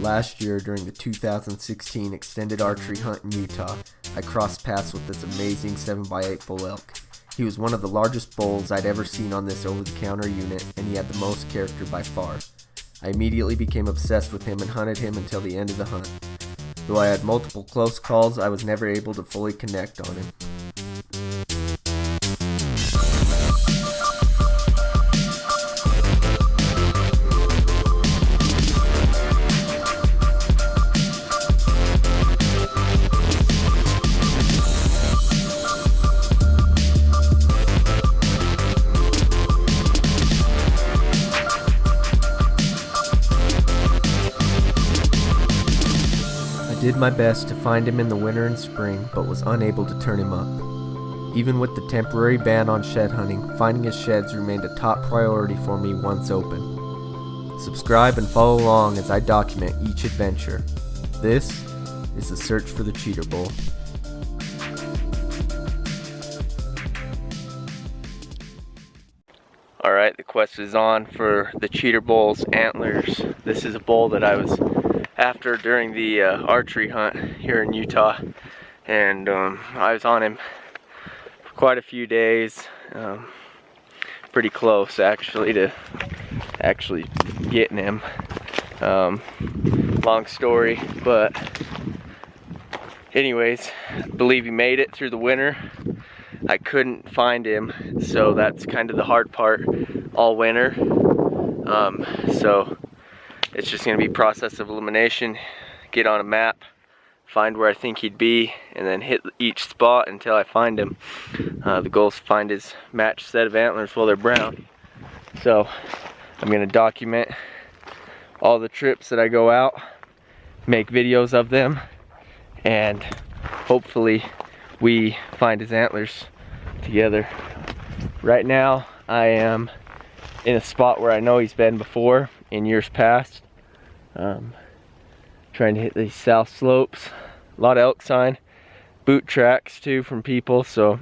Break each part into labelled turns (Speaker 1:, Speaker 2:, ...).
Speaker 1: Last year, during the 2016 extended archery hunt in Utah, I crossed paths with this amazing 7x8 bull elk. He was one of the largest bulls I'd ever seen on this over-the-counter unit, and he had the most character by far. I immediately became obsessed with him and hunted him until the end of the hunt. Though I had multiple close calls, I was never able to fully connect on him. I did my best to find him in the winter and spring, but was unable to turn him up. Even with the temporary ban on shed hunting, finding his sheds remained a top priority for me once open. Subscribe and follow along as I document each adventure. This is the search for the cheater bull. Alright, the quest is on for the cheater bull's antlers. This is a bull that I was after during the archery hunt here in Utah, and I was on him for quite a few days, pretty close actually to getting him. Long story, but anyways, I believe he made it through the winter. I couldn't find him, so that's kind of the hard part all winter. So it's just going to be process of elimination, get on a map, find where I think he'd be, and then hit each spot until I find him. The goal is to find his matched set of antlers while they're brown. So I'm going to document all the trips that I go out, make videos of them, and hopefully we find his antlers together. Right now I am in a spot where I know he's been before in years past. Trying to hit these south slopes. A lot of elk sign, boot tracks too from people, so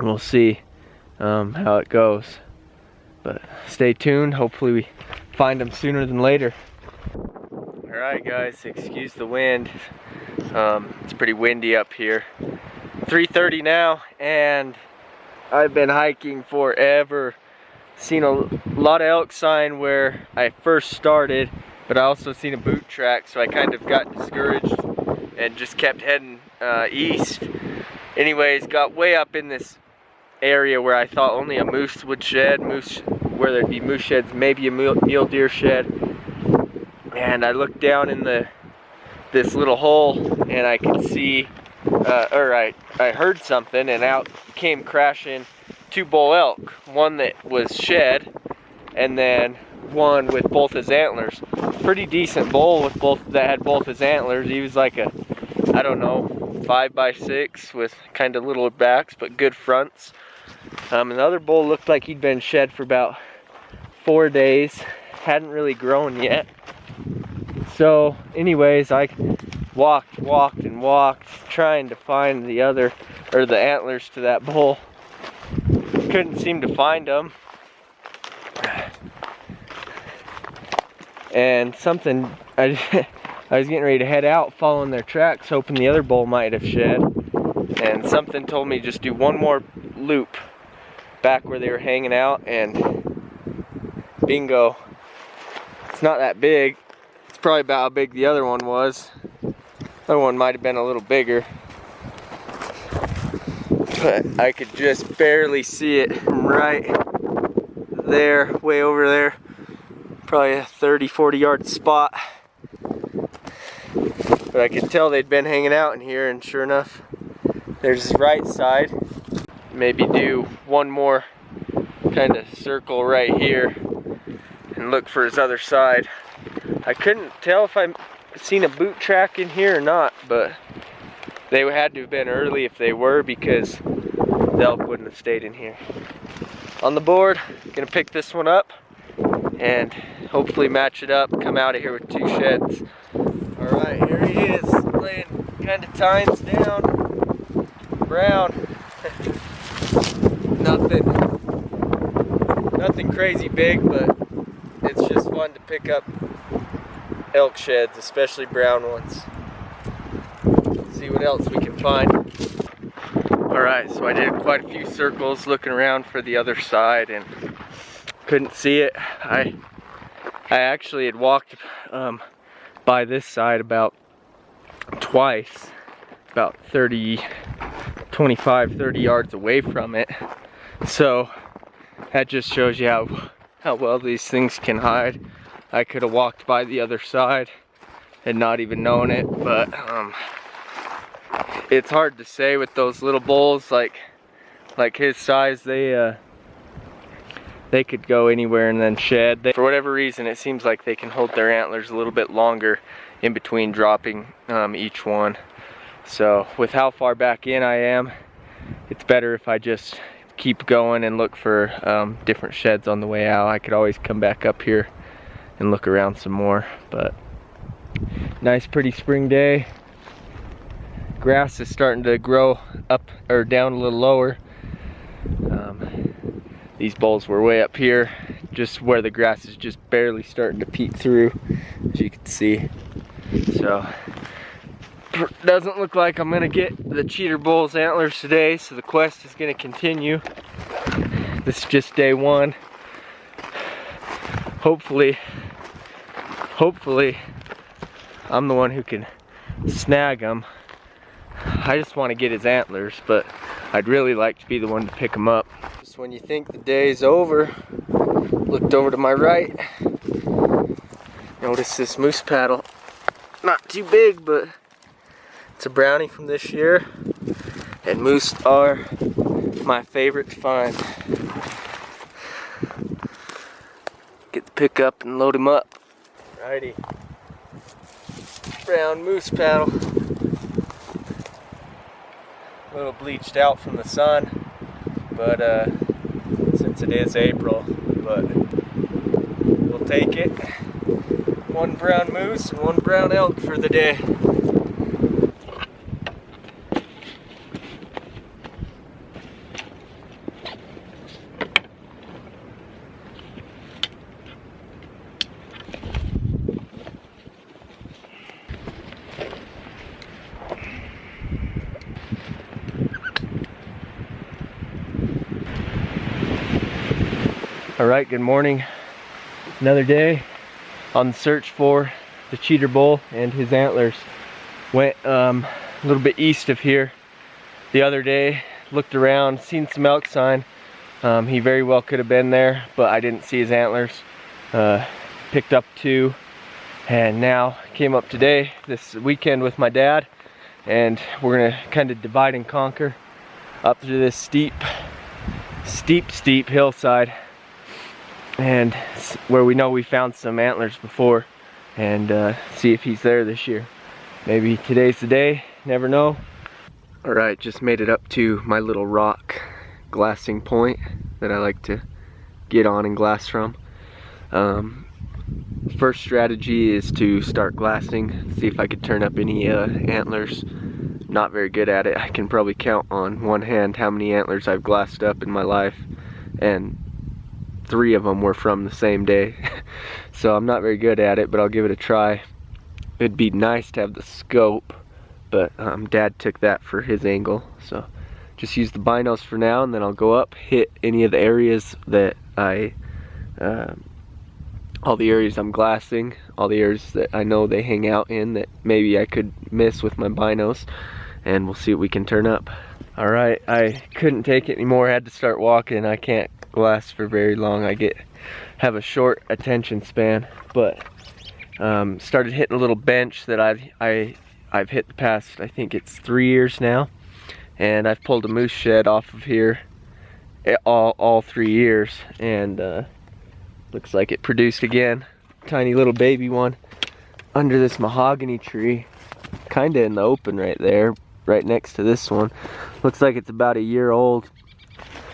Speaker 1: we'll see how it goes. But stay tuned, hopefully we find them sooner than later. Alright guys, excuse the wind. It's pretty windy up here. 3:30 now, and I've been hiking forever. Seen a lot of elk sign where I first started, but I also seen a boot track, so I kind of got discouraged and just kept heading east. Anyways, got way up in this area where I thought only a moose would shed, where there'd be moose sheds, maybe a mule deer shed. And I looked down in this little hole, and I could see, I heard something, and out came crashing two bull elk. One that was shed, and then one with both his antlers. Pretty decent bull with that had both his antlers. He was like a, I don't know, 5x6 with kind of little backs but good fronts. And the other bull looked like he'd been shed for about 4 days, hadn't really grown yet. So anyways, I walked and walked trying to find the antlers to that bull. Couldn't seem to find them. And something, I was getting ready to head out following their tracks, hoping the other bull might have shed. And something told me just do one more loop back where they were hanging out, and bingo. It's not that big. It's probably about how big the other one was. The other one might have been a little bigger, but I could just barely see it from right there, way over there. Probably a 30-40 yard spot. But I could tell they'd been hanging out in here, and sure enough, there's his right side. Maybe do one more kind of circle right here and look for his other side. I couldn't tell if I seen a boot track in here or not, but they had to have been early if they were, because the elk wouldn't have stayed in here. On the board, gonna pick this one up and hopefully match it up, come out of here with 2 sheds. Alright, here he is, laying kind of tines down, brown. Nothing crazy big, but it's just fun to pick up elk sheds, especially brown ones. See what else we can find. Alright, so I did quite a few circles looking around for the other side and couldn't see it. I actually had walked by this side about twice, about 25, 30 yards away from it. So that just shows you how well these things can hide. I could have walked by the other side and not even known it, but it's hard to say with those little bulls like his size. They could go anywhere and then shed. For whatever reason, it seems like they can hold their antlers a little bit longer in between dropping each one. So with how far back in I am, it's better if I just keep going and look for different sheds on the way out. I could always come back up here and look around some more. But nice pretty spring day. Grass is starting to grow up or down a little lower. These bulls were way up here, just where the grass is just barely starting to peek through, as you can see. So doesn't look like I'm gonna get the cheater bull's antlers today, so the quest is gonna continue. This is just day one. Hopefully I'm the one who can snag him. I just want to get his antlers, but I'd really like to be the one to pick him up. Just when you think the day's over, looked over to my right, notice this moose paddle. Not too big, but it's a brownie from this year, and moose are my favorite to find. Get the pickup and load him up. Righty. Brown moose paddle. A little bleached out from the sun, but since it is April, but we'll take it. One brown moose and one brown elk for the day. Alright, good morning. Another day on the search for the cheater bull and his antlers. Went a little bit east of here the other day, looked around, seen some elk sign. He very well could have been there, but I didn't see his antlers. Picked up two, and now came up today, this weekend with my dad, and we're gonna kind of divide and conquer up through this steep hillside, and where we know we found some antlers before, and see if he's there this year. Maybe today's the day, never know. Alright, just made it up to my little rock glassing point that I like to get on and glass from. First strategy is to start glassing, see if I could turn up any antlers. Not very good at it. I can probably count on one hand how many antlers I've glassed up in my life, and 3 of them were from the same day. So I'm not very good at it, but I'll give it a try. It'd be nice to have the scope, but Dad took that for his angle. So just use the binos for now, and then I'll go up, hit any of the areas that all the areas I'm glassing, all the areas that I know they hang out in that maybe I could miss with my binos, and we'll see what we can turn up. Alright, I couldn't take it anymore, I had to start walking. I can't glass for very long. I have a short attention span, but started hitting a little bench that I've hit the past, I think it's 3 years now, and I've pulled a moose shed off of here all 3 years, and looks like it produced again. Tiny little baby one under this mahogany tree, kind of in the open right there, right next to this one. Looks like it's about a year old.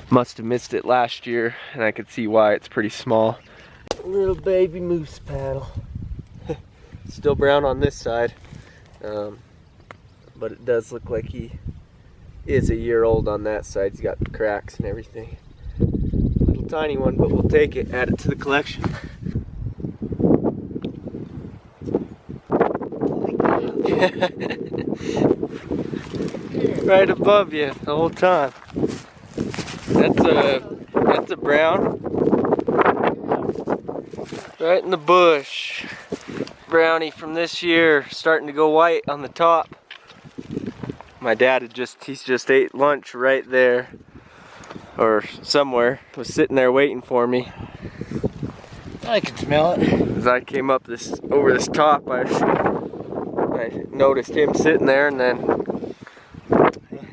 Speaker 1: Must have missed it last year, and I could see why. It's pretty small. Little baby moose paddle. Still brown on this side, but it does look like he is a year old on that side. He's got cracks and everything. Little tiny one, but we'll take it, add it to the collection. Right above you the whole time. That's a brown. Right in the bush. Brownie from this year, starting to go white on the top. My dad he's just ate lunch right there, or somewhere. Was sitting there waiting for me.
Speaker 2: I can smell it.
Speaker 1: As I came up over this top, I noticed him sitting there, and then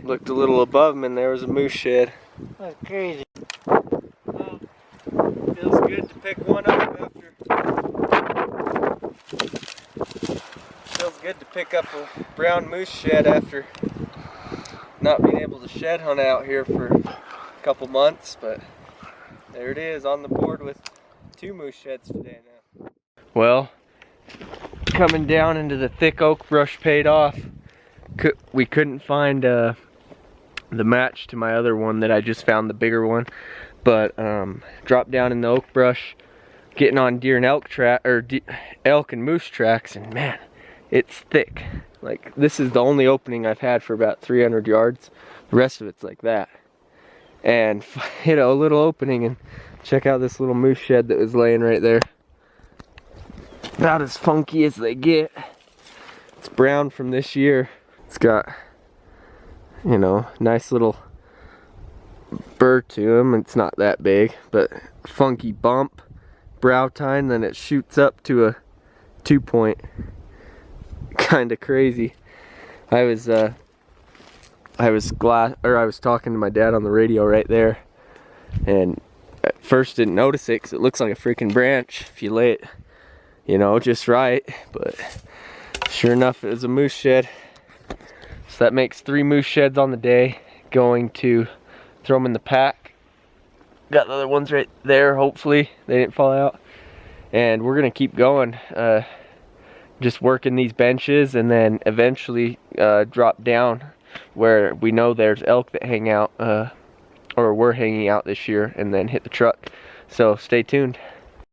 Speaker 1: looked a little above him, and there was a moose shed.
Speaker 2: That's crazy.
Speaker 1: Well, feels good to pick one up after. Feels good to pick up a brown moose shed after not being able to shed hunt out here for a couple months, but there it is on the board with 2 moose sheds today now. Well, coming down into the thick oak brush paid off. We couldn't find the match to my other one that I just found, the bigger one, but dropped down in the oak brush, getting on deer and elk elk and moose tracks, and man, it's thick. Like, this is the only opening I've had for about 300 yards. The rest of it's like that. And hit a little opening, and check out this little moose shed that was laying right there. About as funky as they get. It's brown from this year. It's got, you know, nice little burr to him. It's not that big, but funky bump, brow tine, then it shoots up to a 2-point. Kind of crazy. I was talking to my dad on the radio right there, and at first didn't notice it because it looks like a freaking branch if you lay it, you know, just right. But sure enough, it was a moose shed. So that makes 3 moose sheds on the day. Going to throw them in the pack. Got the other ones right there. Hopefully they didn't fall out. And we're gonna keep going. Just working these benches, and then eventually drop down where we know there's elk that hang out, or we're hanging out this year, and then hit the truck. So stay tuned.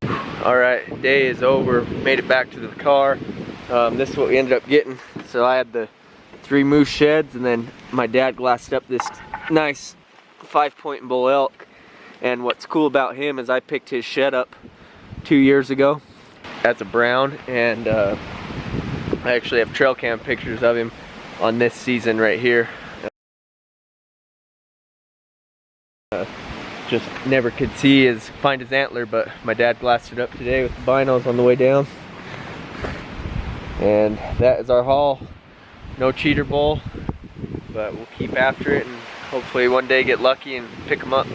Speaker 1: Alright, day is over. Made it back to the car. This is what we ended up getting. So I had the 3 moose sheds, and then my dad glassed up this nice 5-point bull elk. And what's cool about him is I picked his shed up 2 years ago. That's a brown, and I actually have trail cam pictures of him on this season right here. Just never could find his antler, but my dad glassed it up today with the binos on the way down. And that is our haul. No cheater bull, but we'll keep after it and hopefully one day get lucky and pick him up.